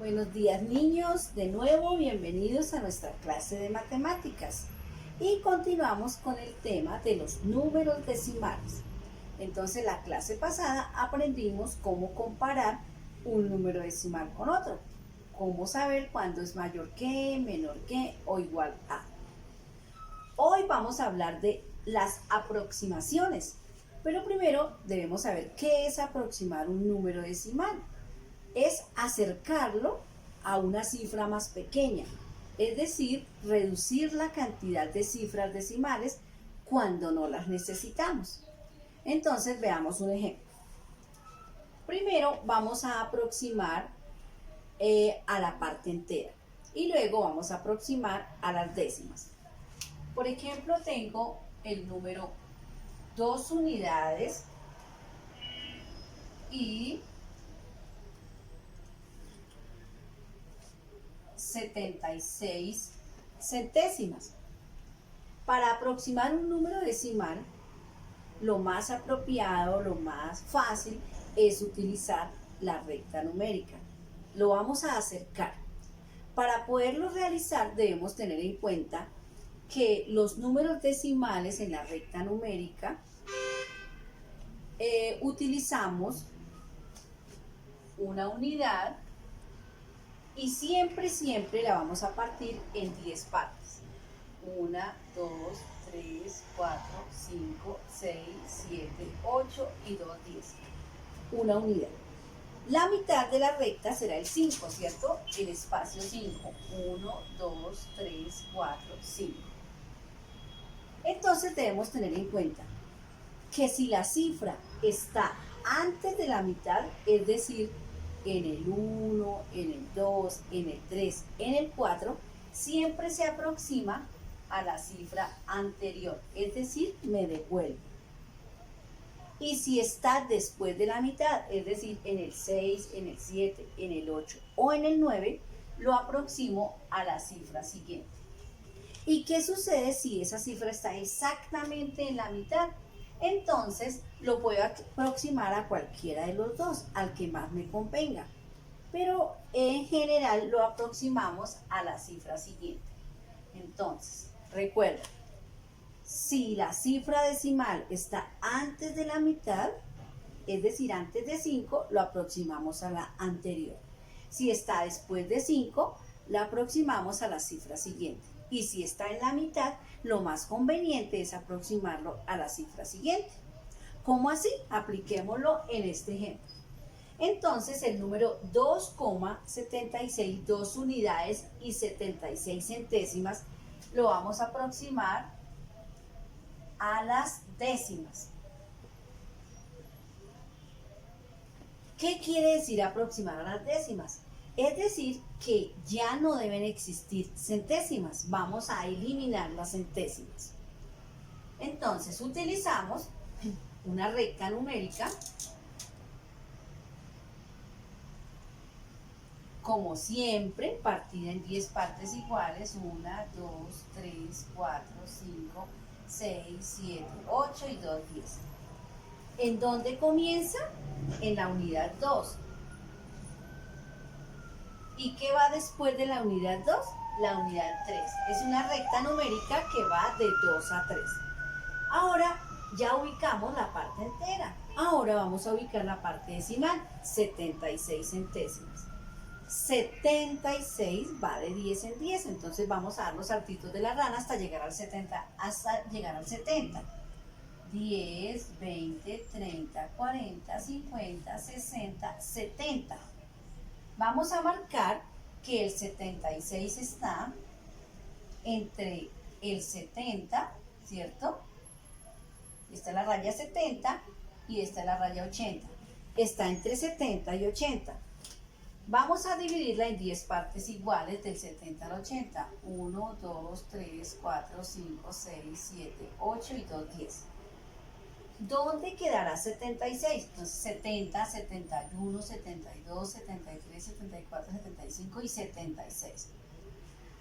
Buenos días niños, de nuevo bienvenidos a nuestra clase de matemáticas y continuamos con el tema de los números decimales. Entonces la clase pasada aprendimos cómo comparar un número decimal con otro, cómo saber cuándo es mayor que, menor que o igual a. Hoy vamos a hablar de las aproximaciones, pero primero debemos saber qué es aproximar un número decimal. Es acercarlo a una cifra más pequeña, es decir, reducir la cantidad de cifras decimales cuando no las necesitamos. Entonces veamos un ejemplo. Primero vamos a aproximar a la parte entera y luego vamos a aproximar a las décimas. Por ejemplo, tengo el número 2 unidades y 76 centésimas. Para aproximar un número decimal, lo más apropiado, lo más fácil es utilizar la recta numérica. Lo vamos a acercar. Para poderlo realizar debemos tener en cuenta que los números decimales en la recta numérica utilizamos una unidad y siempre la vamos a partir en 10 partes. 1, 2, 3, 4, 5, 6, 7, 8 y 2, 10. Una unidad. La mitad de la recta será el 5, ¿cierto? El espacio 5. 1, 2, 3, 4, 5. Entonces debemos tener en cuenta que si la cifra está antes de la mitad, es decir, en el 1, en el 2, en el 3, en el 4, siempre se aproxima a la cifra anterior, es decir, me devuelve. Y si está después de la mitad, es decir, en el 6, en el 7, en el 8 o en el 9, lo aproximo a la cifra siguiente. ¿Y qué sucede si esa cifra está exactamente en la mitad? Entonces lo puedo aproximar a cualquiera de los dos, al que más me convenga. Pero en general lo aproximamos a la cifra siguiente. Entonces, recuerda, si la cifra decimal está antes de la mitad, es decir, antes de 5, lo aproximamos a la anterior. Si está después de 5, la aproximamos a la cifra siguiente. Y si está en la mitad, lo más conveniente es aproximarlo a la cifra siguiente. ¿Cómo así? Apliquémoslo en este ejemplo. Entonces el número 2,76, 2 unidades y 76 centésimas, lo vamos a aproximar a las décimas. ¿Qué quiere decir aproximar a las décimas? Es decir, que ya no deben existir centésimas. Vamos a eliminar las centésimas. Entonces utilizamos una recta numérica. Como siempre, partida en 10 partes iguales. 1, 2, 3, 4, 5, 6, 7, 8 y 2, 10. ¿En dónde comienza? En la unidad 2. ¿Y qué va después de la unidad 2? La unidad 3. Es una recta numérica que va de 2 a 3. Ahora ya ubicamos la parte entera. Ahora vamos a ubicar la parte decimal, 76 centésimas. 76 va de 10 en 10, entonces vamos a dar los saltitos de la rana hasta llegar al 70. 10, 20, 30, 40, 50, 60, 70. Vamos a marcar que el 76 está entre el 70, ¿cierto? Esta es la raya 70 y esta es la raya 80. Está entre 70 y 80. Vamos a dividirla en 10 partes iguales del 70 al 80. 1, 2, 3, 4, 5, 6, 7, 8 y 2, 10. ¿Dónde quedará 76? Entonces 70, 71, 72, 73, 74, 75 y 76.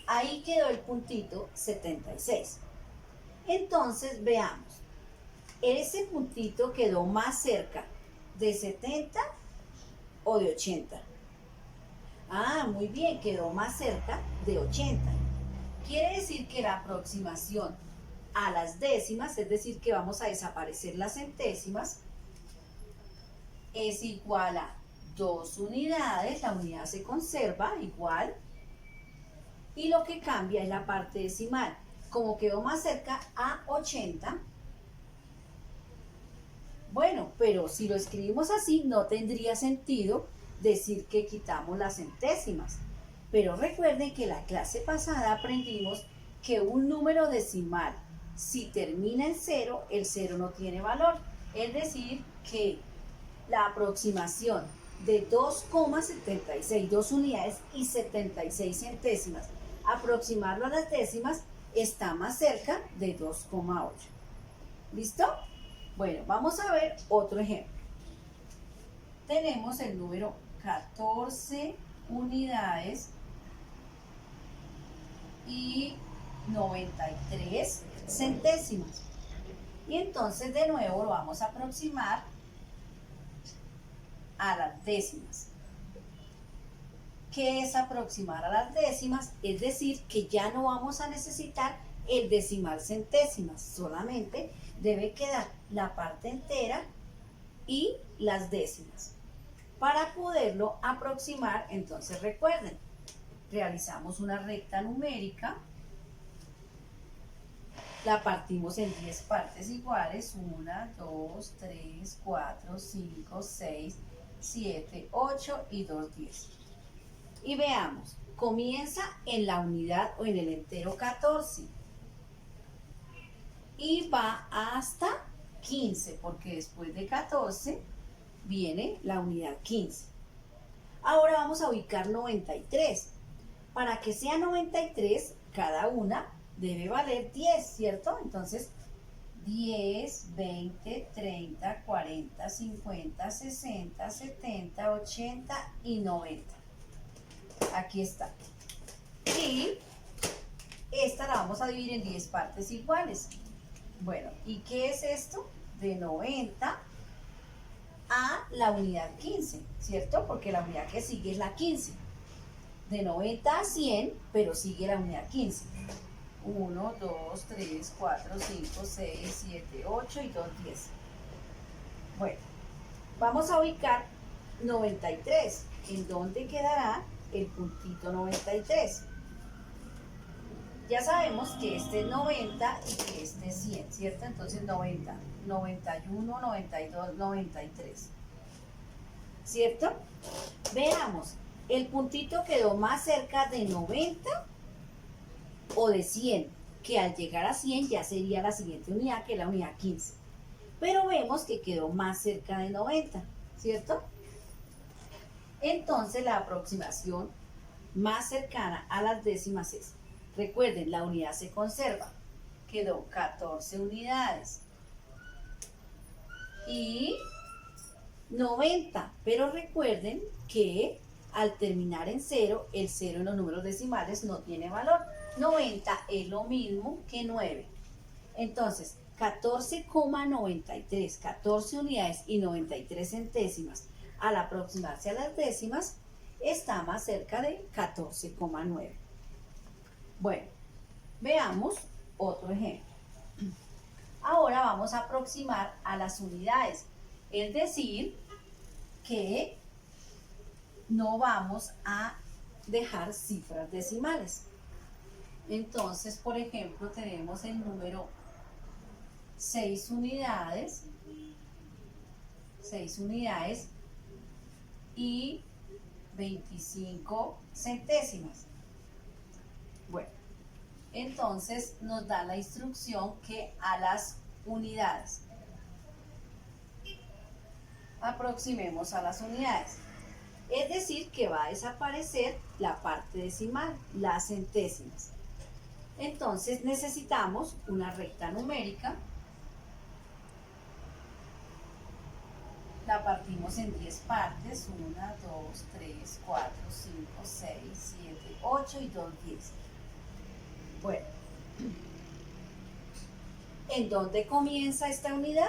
Ahí quedó el puntito 76. Entonces veamos. ¿Ese puntito quedó más cerca de 70 o de 80? Ah, muy bien, quedó más cerca de 80. Quiere decir que la aproximación a las décimas, es decir, que vamos a desaparecer las centésimas, es igual a 2 unidades, la unidad se conserva igual, y lo que cambia es la parte decimal. Como quedó más cerca a 80, bueno, pero si lo escribimos así, no tendría sentido decir que quitamos las centésimas. Pero recuerden que la clase pasada aprendimos que un número decimal, si termina en cero, el cero no tiene valor. Es decir, que la aproximación de 2,76, 2 unidades y 76 centésimas, aproximarlo a las décimas, está más cerca de 2,8. ¿Listo? Bueno, vamos a ver otro ejemplo. Tenemos el número 14 unidades y 93 centésimas. Y entonces de nuevo lo vamos a aproximar a las décimas. ¿Qué es aproximar a las décimas? Es decir, que ya no vamos a necesitar el decimal centésimas, solamente debe quedar la parte entera y las décimas. Para poderlo aproximar, entonces recuerden, realizamos una recta numérica, la partimos en 10 partes iguales, 1, 2, 3, 4, 5, 6, 7, 8 y 2, 10. Y veamos, comienza en la unidad o en el entero 14 y va hasta 15, porque después de 14 viene la unidad 15. Ahora vamos a ubicar 93. Para que sea 93, cada una debe valer 10, ¿cierto? Entonces, 10, 20, 30, 40, 50, 60, 70, 80 y 90. Aquí está. Y esta la vamos a dividir en 10 partes iguales. Bueno, ¿y qué es esto? De 90 a la unidad 15, ¿cierto? Porque la unidad que sigue es la 15. De 90 a 100, pero sigue la unidad 15. 1, 2, 3, 4, 5, 6, 7, 8 y 2, 10. Bueno, vamos a ubicar 93. ¿En dónde quedará el puntito 93? Ya sabemos que este es 90 y que este es 100, ¿cierto? Entonces 90, 91, 92, 93. ¿Cierto? Veamos, ¿el puntito quedó más cerca de 90 o de 100? Que al llegar a 100 ya sería la siguiente unidad, que es la unidad 15. Pero vemos que quedó más cerca de 90, ¿cierto? Entonces la aproximación más cercana a las décimas es, recuerden, la unidad se conserva, quedó 14 unidades y 90, pero recuerden que al terminar en 0, el 0 en los números decimales no tiene valor. 90 es lo mismo que 9. Entonces, 14,93, 14 unidades y 93 centésimas, al aproximarse a las décimas, está más cerca de 14,9. Bueno, veamos otro ejemplo. Ahora vamos a aproximar a las unidades, es decir, que no vamos a dejar cifras decimales. Entonces, por ejemplo, tenemos el número 6 unidades y 25 centésimas. Bueno, entonces nos da la instrucción que a las unidades aproximemos a las unidades. Es decir, que va a desaparecer la parte decimal, las centésimas. Entonces necesitamos una recta numérica. La partimos en 10 partes, 1, 2, 3, 4, 5, 6, 7, 8 y 2, 10. Bueno, ¿en dónde comienza esta unidad?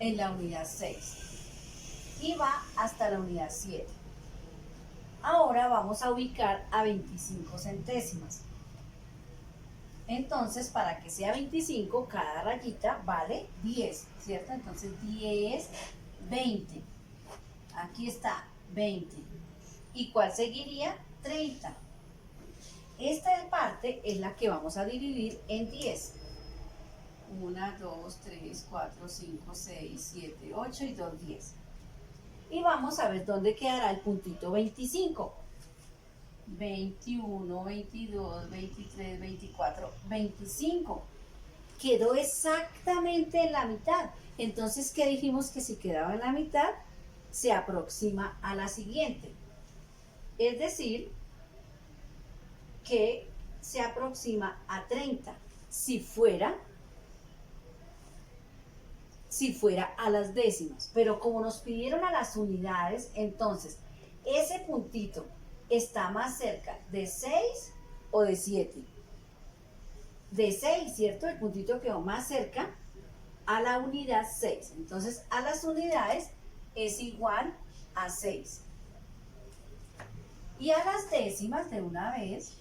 En la unidad 6 y va hasta la unidad 7. Ahora ahora vamos a ubicar a 25 centésimas. Entonces, para que sea 25, cada rayita vale 10, ¿cierto? Entonces, 10, 20. Aquí está, 20. ¿Y cuál seguiría? 30. Esta parte es la que vamos a dividir en 10. 1, 2, 3, 4, 5, 6, 7, 8 y 2, 10. Y vamos a ver dónde quedará el puntito 25. 21, 22, 23, 24, 25. Quedó exactamente en la mitad. Entonces, ¿qué dijimos? Que si quedaba en la mitad, se aproxima a la siguiente. Es decir, que se aproxima a 30. Si fuera a las décimas. Pero como nos pidieron a las unidades, entonces, ese puntito está más cerca de 6 o de 7. De 6, ¿cierto? El puntito quedó más cerca a la unidad 6. Entonces, a las unidades es igual a 6. Y a las décimas, de una vez,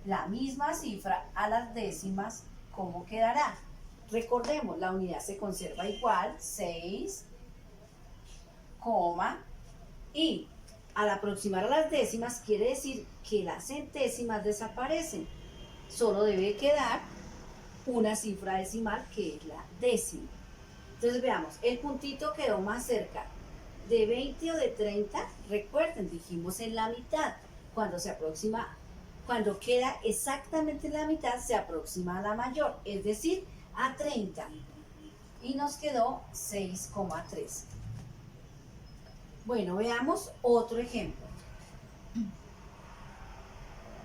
la misma cifra a las décimas, ¿cómo quedará? Recordemos, la unidad se conserva igual, 6, y al aproximar a las décimas quiere decir que las centésimas desaparecen. Solo debe quedar una cifra decimal que es la décima. Entonces veamos, el puntito quedó más cerca de 20 o de 30. Recuerden, dijimos en la mitad. Cuando queda exactamente en la mitad, se aproxima a la mayor, es decir, a 30. Y nos quedó 6,3. Bueno, veamos otro ejemplo.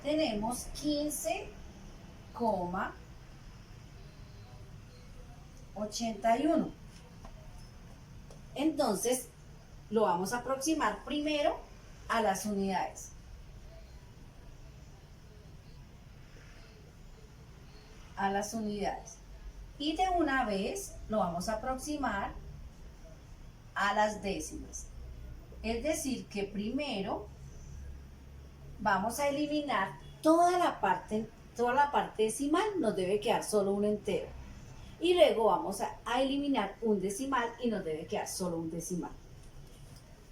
Tenemos 15,81. Entonces, lo vamos a aproximar primero a las unidades. Y de una vez lo vamos a aproximar a las décimas. Es decir, que primero vamos a eliminar toda la parte decimal, nos debe quedar solo un entero. Y luego vamos a eliminar un decimal y nos debe quedar solo un decimal.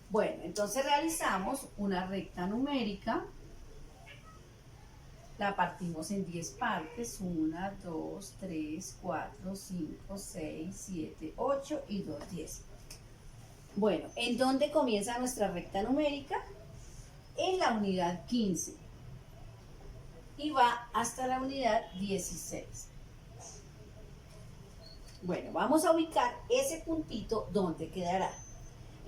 Bueno, entonces realizamos una recta numérica. La partimos en 10 partes, 1, 2, 3, 4, 5, 6, 7, 8 y 2, 10. Bueno, ¿en dónde comienza nuestra recta numérica? En la unidad 15 y va hasta la unidad 16. Bueno, vamos a ubicar ese puntito donde quedará.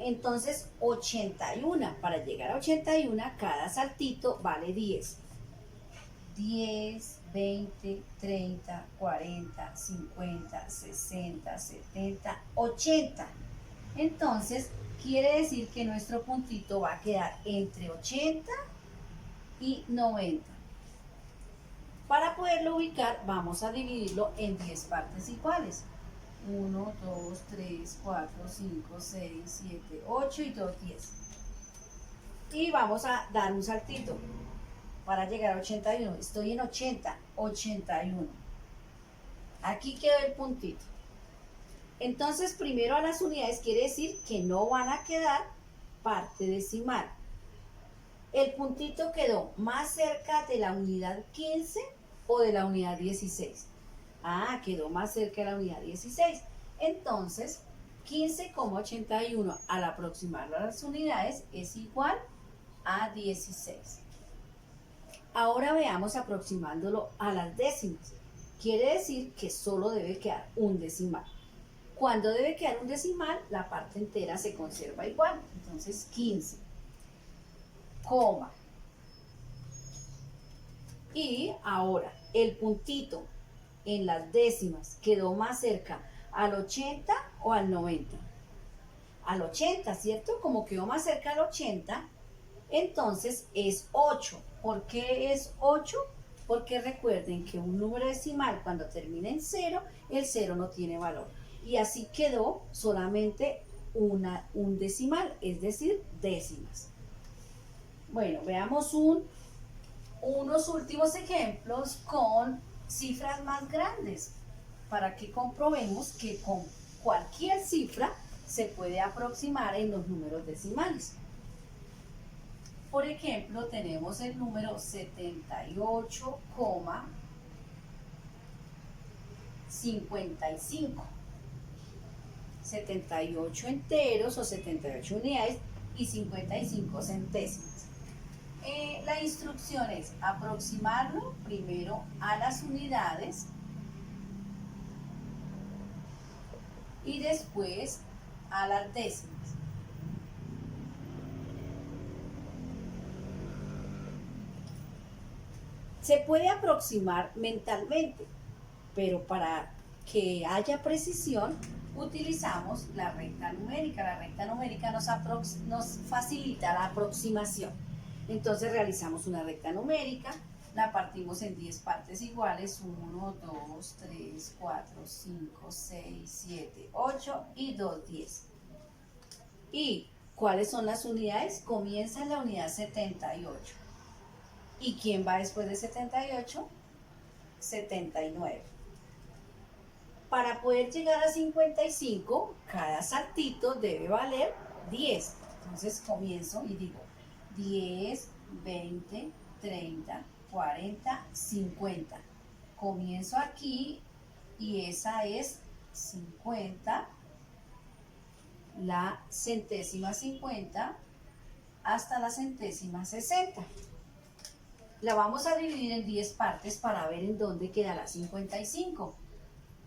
Entonces, 81, para llegar a 81, cada saltito vale 10. 10, 20, 30, 40, 50, 60, 70, 80. Entonces, quiere decir que nuestro puntito va a quedar entre 80 y 90. Para poderlo ubicar, vamos a dividirlo en 10 partes iguales. 1, 2, 3, 4, 5, 6, 7, 8 y 2, 10. Y vamos a dar un saltito para llegar a 81. Estoy en 80, 81. Aquí quedó el puntito. Entonces, primero a las unidades quiere decir que no van a quedar parte decimal. El puntito quedó más cerca de la unidad 15 o de la unidad 16. Ah, quedó más cerca de la unidad 16. Entonces, 15,81 al aproximarlo a las unidades es igual a 16. Ahora veamos aproximándolo a las décimas. Quiere decir que solo debe quedar un decimal. Cuando debe quedar un decimal, la parte entera se conserva igual. Entonces, 15, coma. Y ahora, el puntito en las décimas quedó más cerca al 80 o al 90. Al 80, ¿cierto? Como quedó más cerca al 80, entonces es 8. ¿Por qué es 8? Porque recuerden que un número decimal cuando termina en 0, el 0 no tiene valor. Y así quedó solamente un decimal, es decir, décimas. Bueno, veamos unos últimos ejemplos con cifras más grandes para que comprobemos que con cualquier cifra se puede aproximar en los números decimales. Por ejemplo, tenemos el número 78,55. 78 enteros o 78 unidades y 55 centésimas. La instrucción es aproximarlo primero a las unidades y después a las décimas. Se puede aproximar mentalmente, pero para que haya precisión utilizamos la recta numérica. La recta numérica nos facilita la aproximación. Entonces realizamos una recta numérica, la partimos en 10 partes iguales, 1, 2, 3, 4, 5, 6, 7, 8 y 2 10. ¿Y cuáles son las unidades? Comienza en la unidad 78. ¿Y quién va después de 78? 79. Para poder llegar a 55, cada saltito debe valer 10. Entonces comienzo y digo 10, 20, 30, 40, 50. Comienzo aquí y esa es 50, la centésima 50 hasta la centésima 60. La vamos a dividir en 10 partes para ver en dónde queda la 55.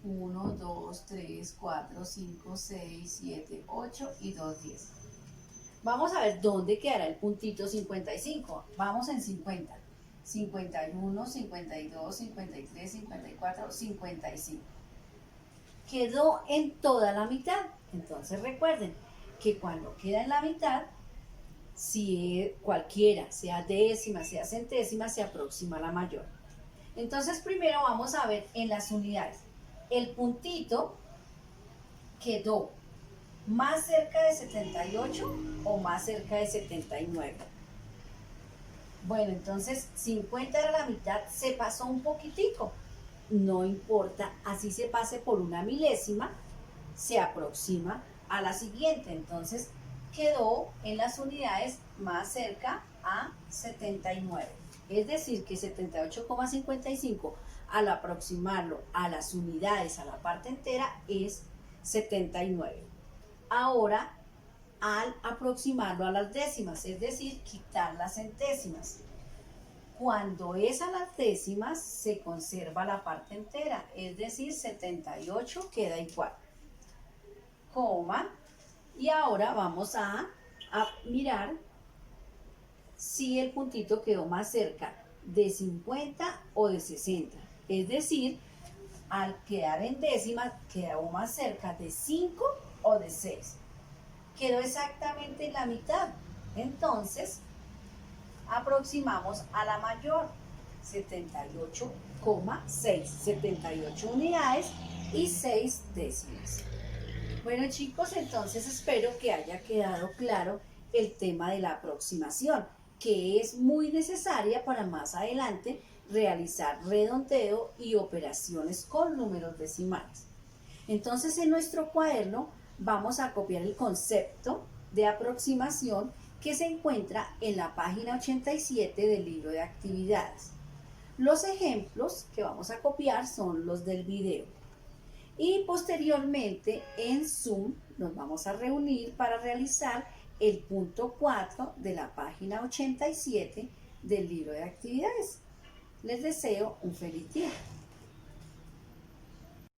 1, 2, 3, 4, 5, 6, 7, 8 y 2, 10. Vamos a ver dónde quedará el puntito 55. Vamos en 50. 51, 52, 53, 54, 55. Quedó en toda la mitad. Entonces recuerden que cuando queda en la mitad, si cualquiera, sea décima, sea centésima, se aproxima a la mayor. Entonces primero vamos a ver en las unidades. El puntito quedó más cerca de 78 o más cerca de 79. Bueno, entonces 50 era la mitad, se pasó un poquitico. No importa, así se pase por una milésima, se aproxima a la siguiente. Entonces quedó en las unidades más cerca a 79. Es decir, que 78,55 al aproximarlo a las unidades, a la parte entera, es 79. Ahora, al aproximarlo a las décimas, es decir, quitar las centésimas. Cuando es a las décimas, se conserva la parte entera, es decir, 78 queda igual. Coma, y ahora vamos a mirar si el puntito quedó más cerca de 50 o de 60. Es decir, al quedar en décimas, quedó más cerca de 5 o de 6. Quedó exactamente en la mitad. Entonces, aproximamos a la mayor, 78,6. 78 unidades y 6 décimas. Bueno, chicos, entonces espero que haya quedado claro el tema de la aproximación, que es muy necesaria para más adelante realizar redondeo y operaciones con números decimales. Entonces, en nuestro cuaderno vamos a copiar el concepto de aproximación que se encuentra en la página 87 del libro de actividades. Los ejemplos que vamos a copiar son los del video. Y posteriormente en Zoom nos vamos a reunir para realizar el punto 4 de la página 87 del libro de actividades. Les deseo un feliz día.